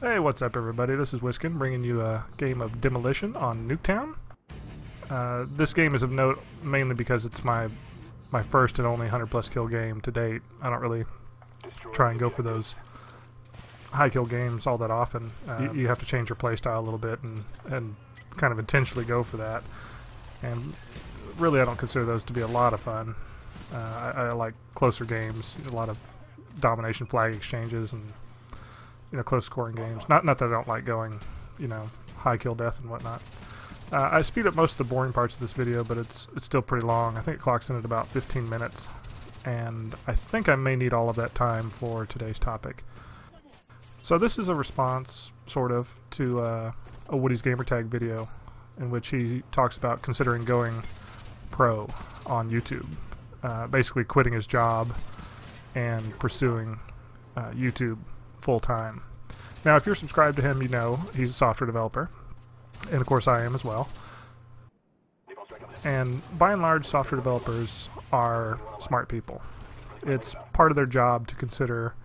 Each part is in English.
Hey, what's up everybody? This is Whiskin bringing you a game of Demolition on Nuketown. This game is of note mainly because it's my first and only 100+ kill game to date. I don't really try and go for those high kill games all that often. You have to change your playstyle a little bit and kind of intentionally go for that. And really I don't consider those to be a lot of fun. I like closer games, a lot of domination flag exchanges and close scoring games. Not that I don't like going, high kill death and whatnot. I speed up most of the boring parts of this video, but it's still pretty long. I think it clocks in at about 15 minutes, and I think I may need all of that time for today's topic. So this is a response, sort of, to a WoodysGamertag video in which he talks about considering going pro on YouTube. Basically quitting his job and pursuing YouTube full-time. Now, if you're subscribed to him, you know he's a software developer, and of course I am as well. And by and large, software developers are smart people. It's part of their job to consider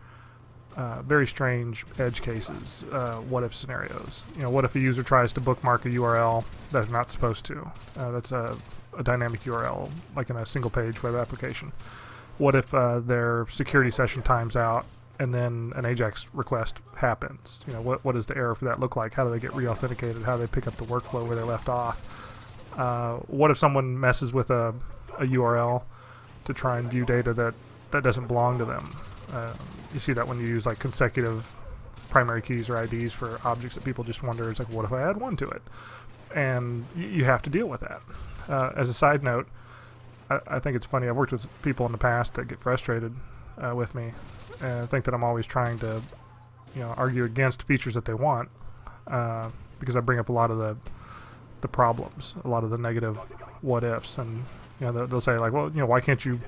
very strange edge cases, what-if scenarios. What if a user tries to bookmark a URL that they're not supposed to? That's a dynamic URL, like in a single-page web application. What if their security session times out and then an AJAX request happens? What does the error for that look like? How do they get re-authenticated? How do they pick up the workflow where they left off? What if someone messes with a URL to try and view data that doesn't belong to them? You see that when you use like consecutive primary keys or IDs for objects that people just wonder, it's like, what if I add one to it? And you have to deal with that. As a side note, I think it's funny, I've worked with people in the past that get frustrated with me and think that I'm always trying to argue against features that they want, because I bring up a lot of the problems, a lot of the negative what ifs, and they'll say like, well, why can't you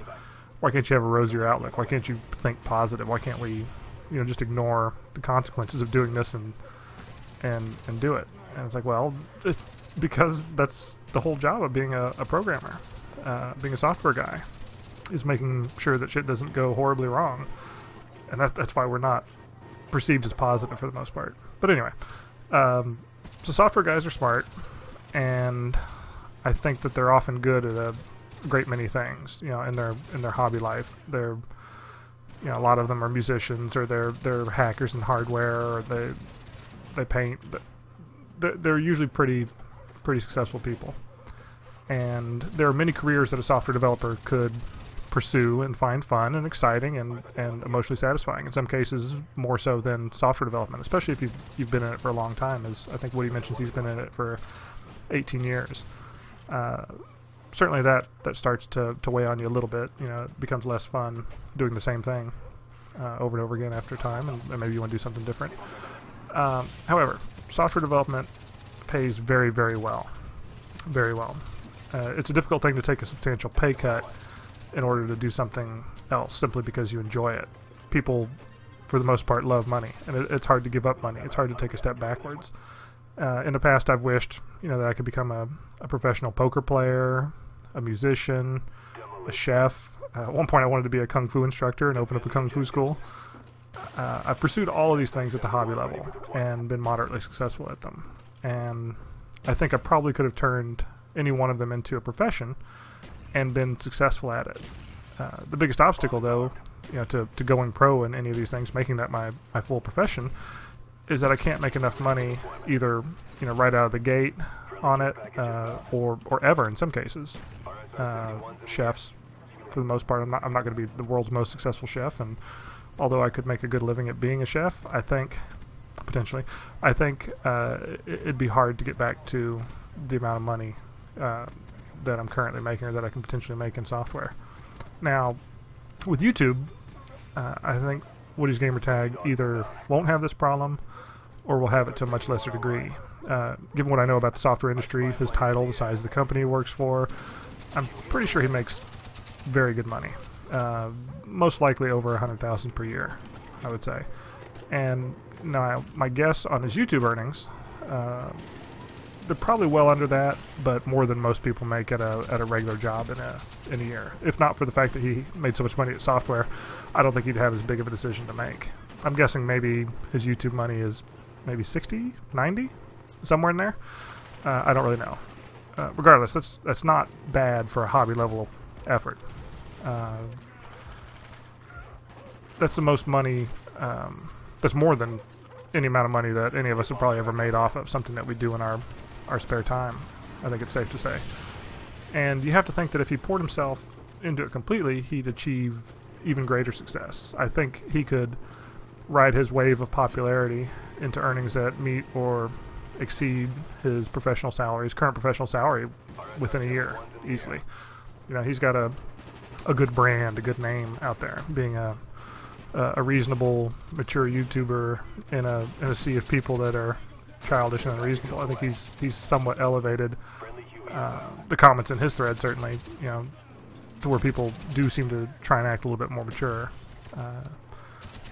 have a rosier outlook? Why can't you think positive? Why can't we just ignore the consequences of doing this and do it? And it's like, well, it's because that's the whole job of being a programmer, being a software guy, is making sure that shit doesn't go horribly wrong. And that's why we're not perceived as positive for the most part. But anyway, so software guys are smart, and I think that they're often good at a great many things, in their hobby life. They're, a lot of them are musicians, or they're hackers in hardware, or they paint. They're usually pretty successful people. And there are many careers that a software developer could pursue and find fun and exciting and emotionally satisfying. In some cases, more so than software development, especially if you've been in it for a long time. As I think Woody mentions, he's been in it for 18 years. Certainly that starts to weigh on you a little bit. It becomes less fun doing the same thing over and over again after time, and maybe you want to do something different. However, software development pays very, very well. Very well. It's a difficult thing to take a substantial pay cut in order to do something else simply because you enjoy it. People, for the most part, love money, and it's hard to give up money. It's hard to take a step backwards. In the past, I've wished that I could become a professional poker player, a musician, a chef. At one point, I wanted to be a kung fu instructor and open up a kung fu school. I've pursued all of these things at the hobby level and been moderately successful at them. And I think I probably could have turned any one of them into a profession and been successful at it. The biggest obstacle, though, to going pro in any of these things, making that my full profession, is that I can't make enough money either right out of the gate on it, or ever in some cases. Chefs, for the most part, I'm not going to be the world's most successful chef, and although I could make a good living at being a chef, I think potentially, it'd be hard to get back to the amount of money that I'm currently making, or that I can potentially make in software. Now, with YouTube, I think WoodysGamertag either won't have this problem or will have it to a much lesser degree. Given what I know about the software industry, his title, the size of the company he works for, I'm pretty sure he makes very good money. Most likely over $100,000 per year, I would say. And now, my guess on his YouTube earnings, they're probably well under that, but more than most people make at a regular job in a year. If not for the fact that he made so much money at software, I don't think he'd have as big of a decision to make. I'm guessing maybe his YouTube money is maybe 60, 90, somewhere in there. I don't really know. Regardless, that's not bad for a hobby level effort. That's the most money. That's more than any amount of money that any of us have probably ever made off of something that we do in our spare time. I think it's safe to say. And you have to think that if he poured himself into it completely, he'd achieve even greater success. I think he could ride his wave of popularity into earnings that meet or exceed his professional salary, his current professional salary, within a year, easily. You know, he's got a good brand, a good name out there, being a reasonable, mature YouTuber in a sea of people that are childish and unreasonable. I think he's somewhat elevated the comments in his thread, certainly, you know, to where people do seem to try and act a little bit more mature.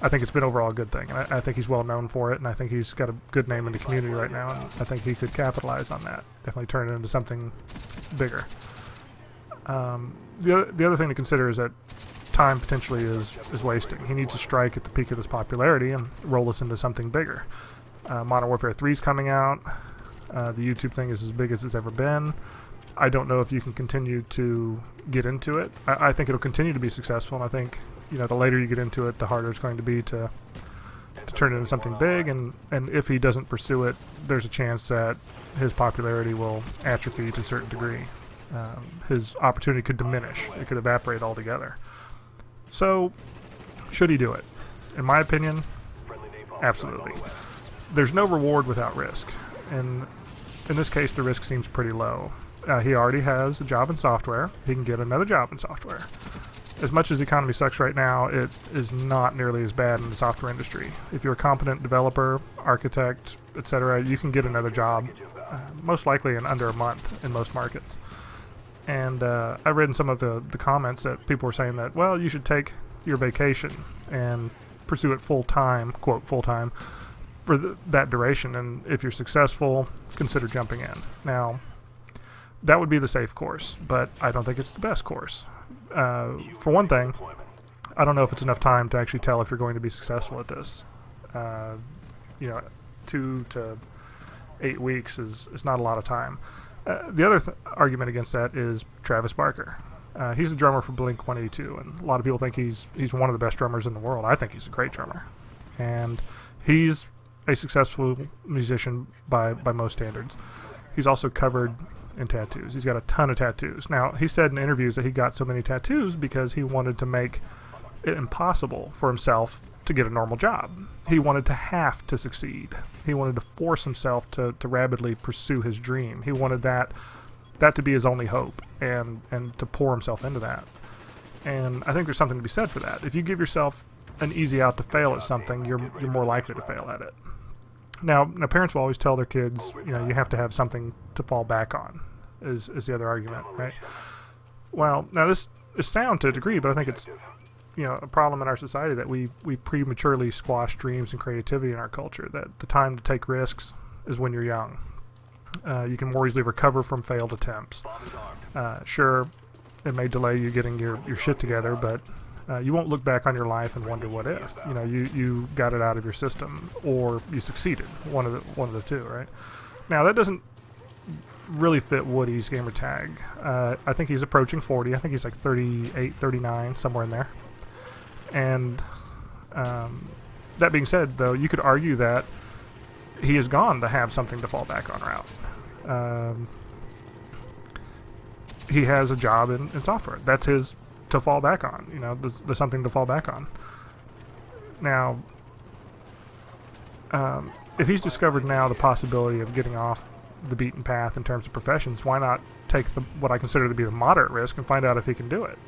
I think it's been overall a good thing, and I think he's well known for it, and I think he's got a good name in the community right now, and I think he could capitalize on that, definitely turn it into something bigger. The other thing to consider is that time potentially is wasting. He needs to strike at the peak of his popularity and roll us into something bigger. Modern Warfare 3 is coming out. The YouTube thing is as big as it's ever been. I don't know if you can continue to get into it. I think it'll continue to be successful, and I think, you know, the later you get into it, the harder it's going to be to turn it into something big, and if he doesn't pursue it, there's a chance that his popularity will atrophy to a certain degree. His opportunity could diminish. It could evaporate altogether. So, should he do it? In my opinion, absolutely. There's no reward without risk, and in this case, the risk seems pretty low. He already has a job in software. He can get another job in software. As much as the economy sucks right now, it is not nearly as bad in the software industry. If you're a competent developer, architect, etc., you can get another job, most likely in under a month in most markets. And I read in some of the comments that people were saying that, well, you should take your vacation and pursue it full-time, quote, full-time, for that duration. And if you're successful, consider jumping in. Now, that would be the safe course, but I don't think it's the best course. For one thing, I don't know if it's enough time to actually tell if you're going to be successful at this. You know, 2 to 8 weeks is not a lot of time. The other argument against that is Travis Barker. He's the drummer for Blink-182, and a lot of people think he's one of the best drummers in the world. I think he's a great drummer, and he's a successful musician by most standards. He's also covered in tattoos. He's got a ton of tattoos. Now, he said in interviews that he got so many tattoos because he wanted to make it impossible for himself to get a normal job. He wanted to have to succeed. He wanted to force himself to rapidly pursue his dream. He wanted that to be his only hope, and to pour himself into that. And I think there's something to be said for that. If you give yourself an easy out to fail at something, you're more likely to fail at it. Now, parents will always tell their kids, you know, you have to have something to fall back on, is the other argument, right? Well, now this is sound to a degree, but I think it's, you know, a problem in our society that we prematurely squash dreams and creativity in our culture, that the time to take risks is when you're young. You can more easily recover from failed attempts. Sure, it may delay you getting your shit together, but you won't look back on your life and wonder what if. You know, you got it out of your system, or you succeeded. One of the two, right? Now, that doesn't really fit Woody's gamertag. I think he's approaching 40. I think he's like 38, 39, somewhere in there. And that being said, though, you could argue that he has gone to have something to fall back on route. He has a job in software. That's his to fall back on. You know, there's something to fall back on. Now, if he's discovered now the possibility of getting off the beaten path in terms of professions, why not take what I consider to be the moderate risk and find out if he can do it,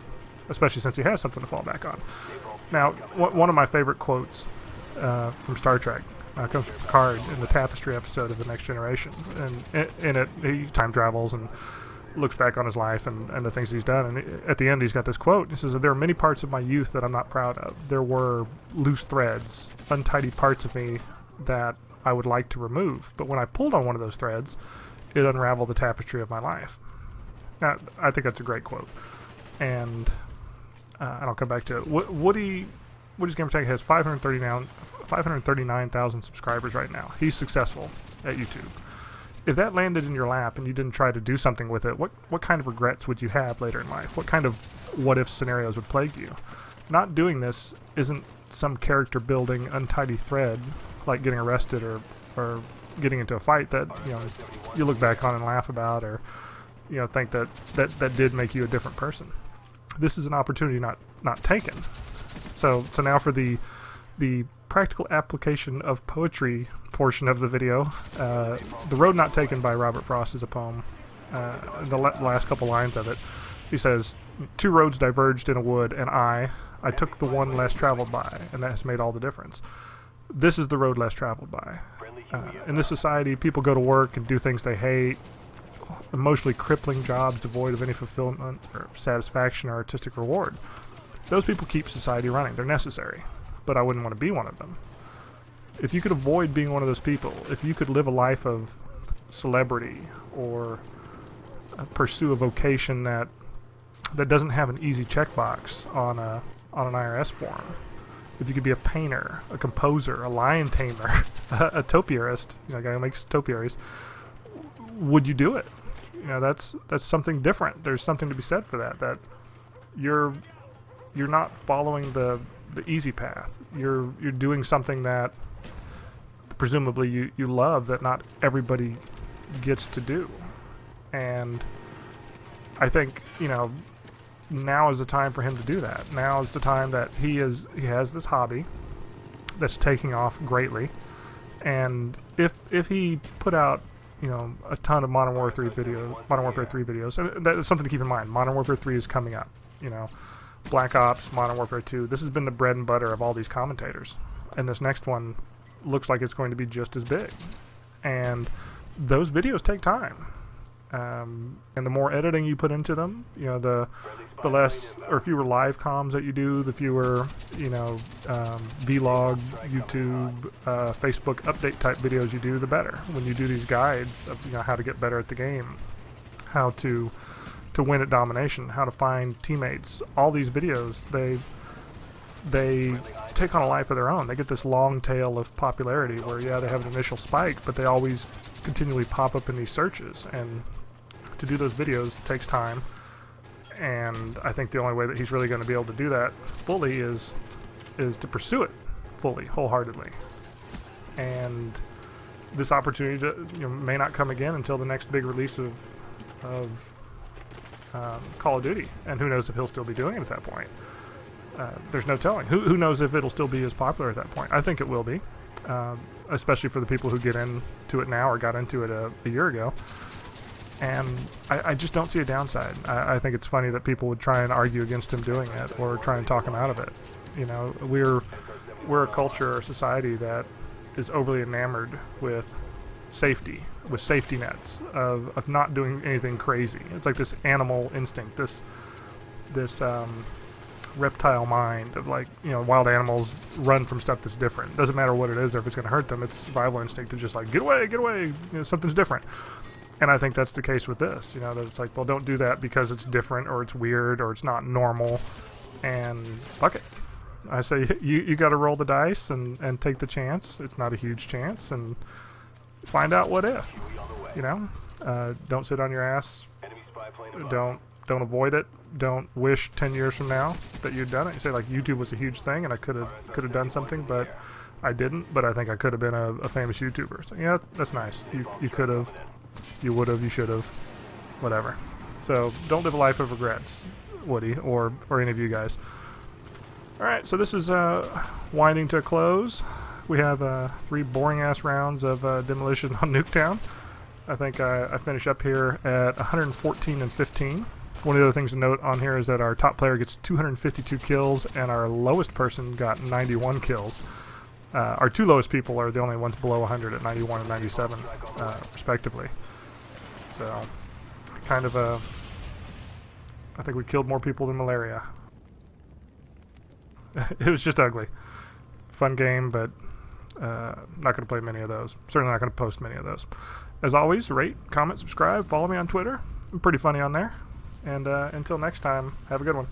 especially since he has something to fall back on. Now, one of my favorite quotes from Star Trek comes from Picard in the Tapestry episode of The Next Generation, and in it he time travels and looks back on his life and the things he's done, and at the end he's got this quote. He says, "There are many parts of my youth that I'm not proud of. There were loose threads, untidy parts of me that I would like to remove, but when I pulled on one of those threads, it unraveled the tapestry of my life." Now, I think that's a great quote, and I'll come back to it. WoodysGamertag has 539,000 subscribers right now. He's successful at YouTube. If that landed in your lap and you didn't try to do something with it, what kind of regrets would you have later in life? What kind of what-if scenarios would plague you? Not doing this isn't some character-building untidy thread like getting arrested or getting into a fight that, you know, you look back on and laugh about, or, you know, think that did make you a different person. This is an opportunity not taken. So now for the practical application of poetry portion of the video. The Road Not Taken by Robert Frost is a poem. The last couple lines of it, he says, "Two roads diverged in a wood, and I took the one less traveled by, and that has made all the difference." This is the road less traveled by. In this society, people go to work and do things they hate, emotionally crippling jobs devoid of any fulfillment or satisfaction or artistic reward. Those people keep society running. They're necessary, but I wouldn't want to be one of them. If you could avoid being one of those people, if you could live a life of celebrity or pursue a vocation that doesn't have an easy checkbox on an IRS form, if you could be a painter, a composer, a lion tamer, a topiarist, you know, a guy who makes topiaries, would you do it? You know, that's something different. There's something to be said for that. That you're not following the easy path. You're doing something that presumably you love, that not everybody gets to do. And I think, you know, now is the time for him to do that. Now is the time that he has this hobby that's taking off greatly. And if he put out, you know, a ton of Modern Warfare 3 videos, and that's something to keep in mind. Modern Warfare 3 is coming up, you know. Black Ops, Modern Warfare 2, this has been the bread and butter of all these commentators. And this next one looks like it's going to be just as big. And those videos take time. And the more editing you put into them, you know, the less or fewer live comms that you do, the fewer, you know, vlog, YouTube, Facebook update type videos you do, the better. When you do these guides of, you know, how to get better at the game, how to win at domination, how to find teammates, all these videos, they take on a life of their own. They get this long tail of popularity where, yeah, they have an initial spike, but they always continually pop up in these searches. And to do those videos takes time, and I think the only way that he's really going to be able to do that fully is to pursue it fully, wholeheartedly. And this opportunity may not come again until the next big release of Call of Duty, and who knows if he'll still be doing it at that point. There's no telling. Who knows if it'll still be as popular at that point. I think it will be, especially for the people who get into it now or got into it a year ago. And I just don't see a downside. I think it's funny that people would try and argue against him doing it or try and talk him out of it. You know, we're a culture or society that is overly enamored with safety, with safety nets of not doing anything crazy. It's like this animal instinct, this reptile mind of, like, you know, wild animals run from stuff that's different. Doesn't matter what it is or if it's going to hurt them. It's survival instinct to just like, get away, you know, something's different. And I think that's the case with this, you know, that it's like, well, don't do that because it's different or it's weird or it's not normal, and fuck it. I say you got to roll the dice and take the chance. It's not a huge chance, and find out what if, you know. Don't sit on your ass. Don't avoid it. Don't wish 10 years from now that you'd done it. You say, like, YouTube was a huge thing and I could have done something, but I didn't. But I think I could have been a famous YouTuber. So yeah, that's nice. You could have. You would have, you should have, whatever. So don't live a life of regrets, Woody, or any of you guys. Alright, so this is winding to a close. We have 3 boring-ass rounds of Demolition on Nuketown. I think I finish up here at 114 and 15. One of the other things to note on here is that our top player gets 252 kills, and our lowest person got 91 kills. Our 2 lowest people are the only ones below 100 at 91 and 97, respectively. So, kind of I think we killed more people than malaria. It was just ugly. Fun game, but not going to play many of those. Certainly not going to post many of those. As always, rate, comment, subscribe, follow me on Twitter. I'm pretty funny on there. And until next time, have a good one.